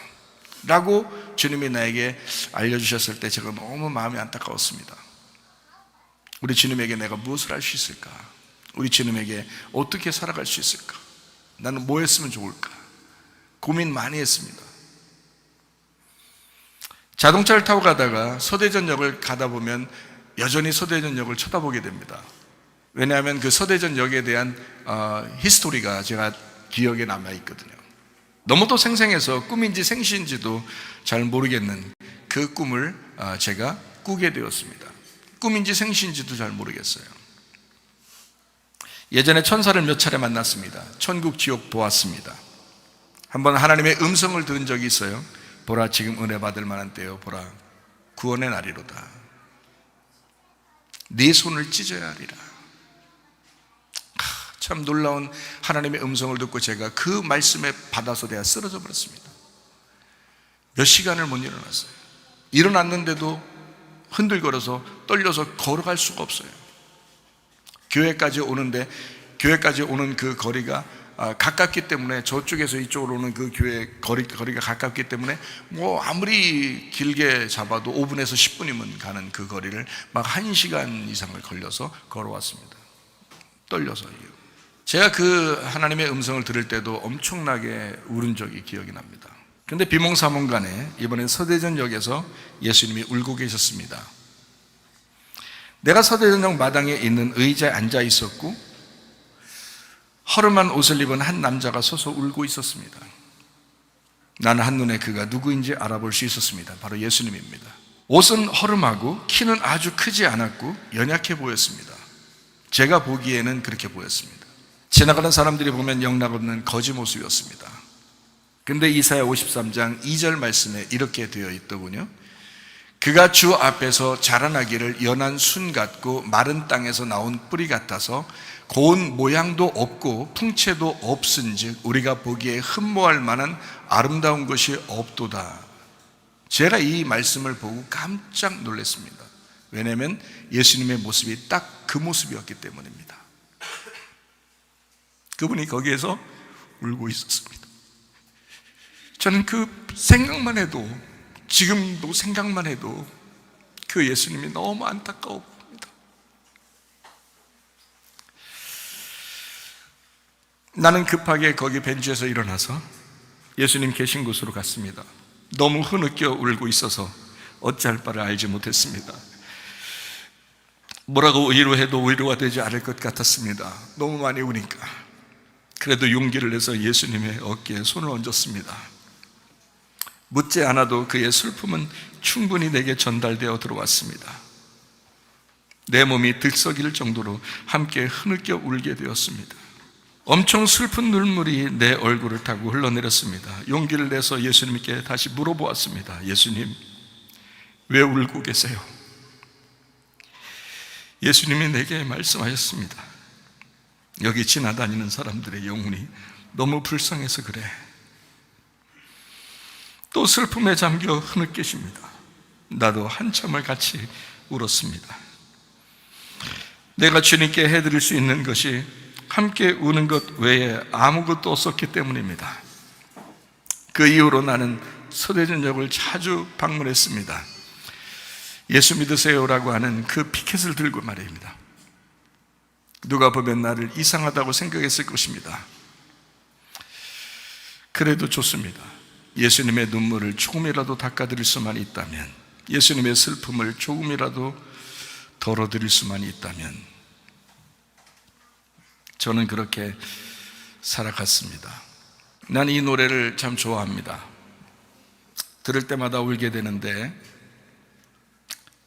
라고 주님이 나에게 알려주셨을 때 제가 너무 마음이 안타까웠습니다. 우리 주님에게 내가 무엇을 할 수 있을까? 우리 주님에게 어떻게 살아갈 수 있을까? 나는 뭐 했으면 좋을까? 고민 많이 했습니다. 자동차를 타고 가다가 서대전역을 가다 보면 여전히 서대전역을 쳐다보게 됩니다. 왜냐하면 그 서대전역에 대한 히스토리가 제가 기억에 남아있거든요. 너무도 생생해서 꿈인지 생시인지도 잘 모르겠는 그 꿈을 제가 꾸게 되었습니다. 꿈인지 생시인지도 잘 모르겠어요. 예전에 천사를 몇 차례 만났습니다. 천국 지옥 보았습니다. 한번 하나님의 음성을 들은 적이 있어요. 보라, 지금 은혜 받을 만한 때요. 보라, 구원의 날이로다. 네 손을 찢어야 하리라. 참 놀라운 하나님의 음성을 듣고 제가 그 말씀에 받아서 내가 쓰러져 버렸습니다. 몇 시간을 못 일어났어요. 일어났는데도 흔들거려서 떨려서 걸어갈 수가 없어요. 교회까지 오는 그 거리가 가깝기 때문에, 저쪽에서 이쪽으로 오는 그 교회 거리가 가깝기 때문에 뭐 아무리 길게 잡아도 5분에서 10분이면 가는 그 거리를 막 1시간 이상을 걸려서 걸어왔습니다. 떨려서. 제가 그 하나님의 음성을 들을 때도 엄청나게 울은 적이 기억이 납니다. 근데 비몽사몽간에 이번엔 서대전역에서 예수님이 울고 계셨습니다. 내가 서대전역 마당에 있는 의자에 앉아 있었고 허름한 옷을 입은 한 남자가 서서 울고 있었습니다. 나는 한눈에 그가 누구인지 알아볼 수 있었습니다. 바로 예수님입니다. 옷은 허름하고 키는 아주 크지 않았고 연약해 보였습니다. 제가 보기에는 그렇게 보였습니다. 지나가는 사람들이 보면 영락없는 거지 모습이었습니다. 근데 이사야 53장 2절 말씀에 이렇게 되어 있더군요. 그가 주 앞에서 자라나기를 연한 순 같고 마른 땅에서 나온 뿌리 같아서 고운 모양도 없고 풍채도 없은즉 우리가 보기에 흠모할 만한 아름다운 것이 없도다. 제가 이 말씀을 보고 깜짝 놀랐습니다. 왜냐하면 예수님의 모습이 딱 그 모습이었기 때문입니다. 그분이 거기에서 울고 있었습니다. 저는 그 생각만 해도, 지금도 생각만 해도 그 예수님이 너무 안타까워 보입니다. 나는 급하게 거기 벤치에서 일어나서 예수님 계신 곳으로 갔습니다. 너무 흐느껴 울고 있어서 어찌할 바를 알지 못했습니다. 뭐라고 위로해도 위로가 되지 않을 것 같았습니다. 너무 많이 우니까. 그래도 용기를 내서 예수님의 어깨에 손을 얹었습니다. 묻지 않아도 그의 슬픔은 충분히 내게 전달되어 들어왔습니다. 내 몸이 들썩일 정도로 함께 흐느껴 울게 되었습니다. 엄청 슬픈 눈물이 내 얼굴을 타고 흘러내렸습니다. 용기를 내서 예수님께 다시 물어보았습니다. 예수님, 왜 울고 계세요? 예수님이 내게 말씀하셨습니다. 여기 지나다니는 사람들의 영혼이 너무 불쌍해서 그래. 또 슬픔에 잠겨 흐느끼십니다. 나도 한참을 같이 울었습니다. 내가 주님께 해드릴 수 있는 것이 함께 우는 것 외에 아무것도 없었기 때문입니다. 그 이후로 나는 서대전역을 자주 방문했습니다. 예수 믿으세요라고 하는 그 피켓을 들고 말입니다. 누가 보면 나를 이상하다고 생각했을 것입니다. 그래도 좋습니다. 예수님의 눈물을 조금이라도 닦아드릴 수만 있다면, 예수님의 슬픔을 조금이라도 덜어드릴 수만 있다면, 저는 그렇게 살아갔습니다. 난 이 노래를 참 좋아합니다. 들을 때마다 울게 되는데,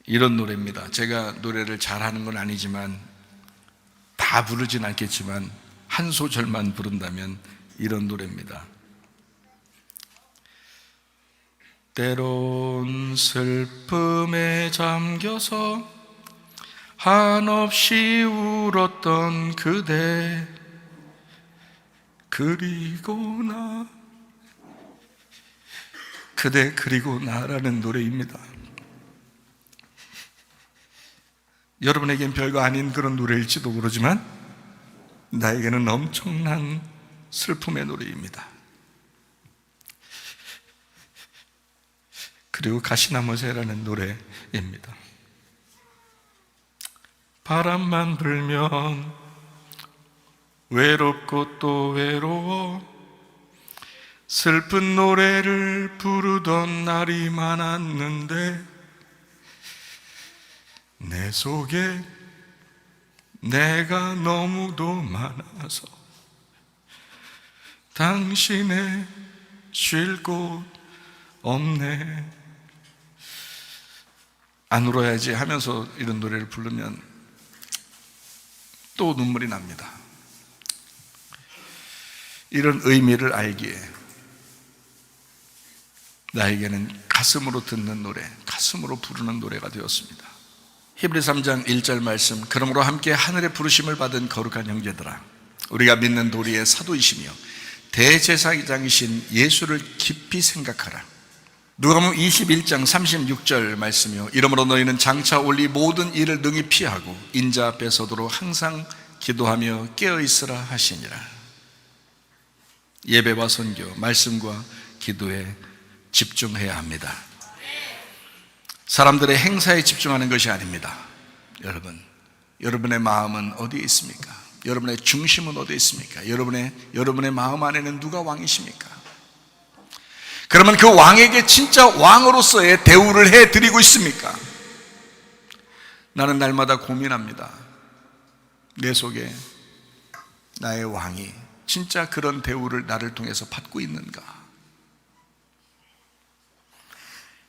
이런 노래입니다. 제가 노래를 잘하는 건 아니지만, 다 부르진 않겠지만 한 소절만 부른다면 이런 노래입니다. 때론 슬픔에 잠겨서 한없이 울었던 그대, 그리고 나, 그대 그리고 나라는 노래입니다. 여러분에겐 별거 아닌 그런 노래일지도 모르지만 나에게는 엄청난 슬픔의 노래입니다. 그리고 가시나무새라는 노래입니다. 바람만 불면 외롭고 또 외로워 슬픈 노래를 부르던 날이 많았는데 내 속에 내가 너무도 많아서 당신의 쉴 곳 없네. 안 울어야지 하면서 이런 노래를 부르면 또 눈물이 납니다. 이런 의미를 알기에 나에게는 가슴으로 듣는 노래, 가슴으로 부르는 노래가 되었습니다. 히브리 3장 1절 말씀, 그러므로 함께 하늘의 부르심을 받은 거룩한 형제들아, 우리가 믿는 도리의 사도이시며 대제사장이신 예수를 깊이 생각하라. 누가복음 21장 36절 말씀이요, 이러므로 너희는 장차 올 이 모든 일을 능히 피하고 인자 앞에 서도록 항상 기도하며 깨어있으라 하시니라. 예배와 선교, 말씀과 기도에 집중해야 합니다. 사람들의 행사에 집중하는 것이 아닙니다. 여러분의 마음은 어디에 있습니까? 여러분의 중심은 어디에 있습니까? 여러분의 마음 안에는 누가 왕이십니까? 그러면 그 왕에게 진짜 왕으로서의 대우를 해드리고 있습니까? 나는 날마다 고민합니다. 내 속에 나의 왕이 진짜 그런 대우를 나를 통해서 받고 있는가?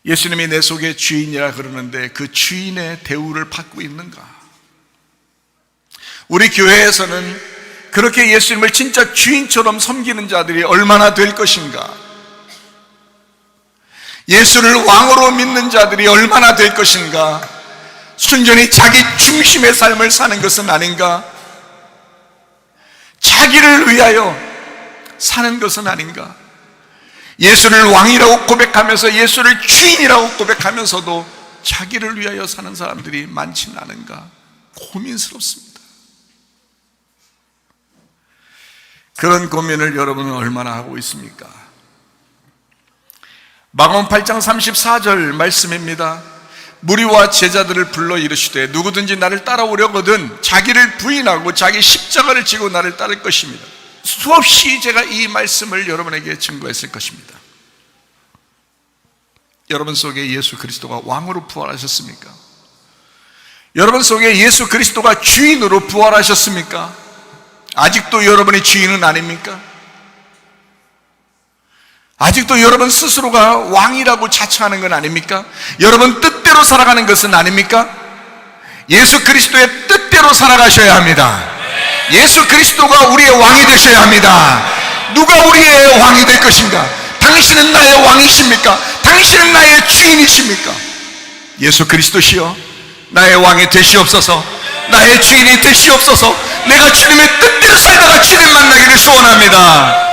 예수님이 내 속의 주인이라 그러는데 그 주인의 대우를 받고 있는가? 우리 교회에서는 그렇게 예수님을 진짜 주인처럼 섬기는 자들이 얼마나 될 것인가? 예수를 왕으로 믿는 자들이 얼마나 될 것인가? 순전히 자기 중심의 삶을 사는 것은 아닌가? 자기를 위하여 사는 것은 아닌가? 예수를 왕이라고 고백하면서 예수를 주인이라고 고백하면서도 자기를 위하여 사는 사람들이 많지는 않은가? 고민스럽습니다. 그런 고민을 여러분은 얼마나 하고 있습니까? 마가복음 8장 34절 말씀입니다. 무리와 제자들을 불러 이르시되 누구든지 나를 따라오려거든 자기를 부인하고 자기 십자가를 지고 나를 따를 것입니다. 수없이 제가 이 말씀을 여러분에게 증거했을 것입니다. 여러분 속에 예수 그리스도가 왕으로 부활하셨습니까? 여러분 속에 예수 그리스도가 주인으로 부활하셨습니까? 아직도 여러분의 주인은 아닙니까? 아직도 여러분 스스로가 왕이라고 자처하는 건 아닙니까? 여러분 뜻대로 살아가는 것은 아닙니까? 예수 그리스도의 뜻대로 살아가셔야 합니다. 예수 그리스도가 우리의 왕이 되셔야 합니다. 누가 우리의 왕이 될 것인가? 당신은 나의 왕이십니까? 당신은 나의 주인이십니까? 예수 그리스도시여 나의 왕이 되시옵소서, 나의 주인이 되시옵소서. 내가 주님의 뜻대로 살다가 주님 만나기를 소원합니다.